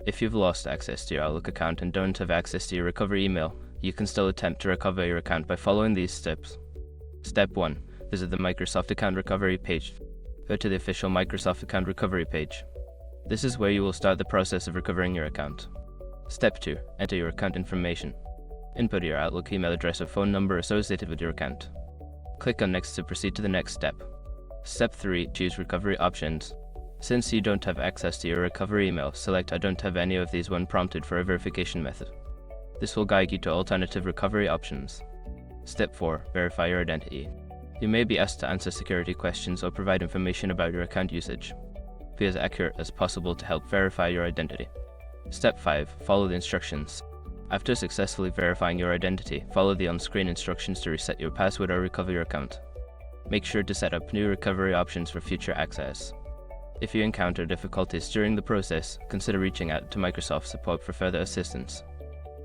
If you've lost access to your Outlook account and don't have access to your recovery email, you can still attempt to recover your account by following these steps. Step 1. Visit the Microsoft Account Recovery page. Go to the official Microsoft Account Recovery page. This is where you will start the process of recovering your account. Step 2. Enter your account information. Input your Outlook email address or phone number associated with your account. Click on Next to proceed to the next step. Step 3. Choose Recovery Options. Since you don't have access to your recovery email, select I don't have any of these when prompted for a verification method. This will guide you to alternative recovery options. Step 4. Verify your identity. You may be asked to answer security questions or provide information about your account usage. Be as accurate as possible to help verify your identity. Step 5. Follow the instructions. After successfully verifying your identity, follow the on-screen instructions to reset your password or recover your account. Make sure to set up new recovery options for future access. If you encounter difficulties during the process, consider reaching out to Microsoft support for further assistance.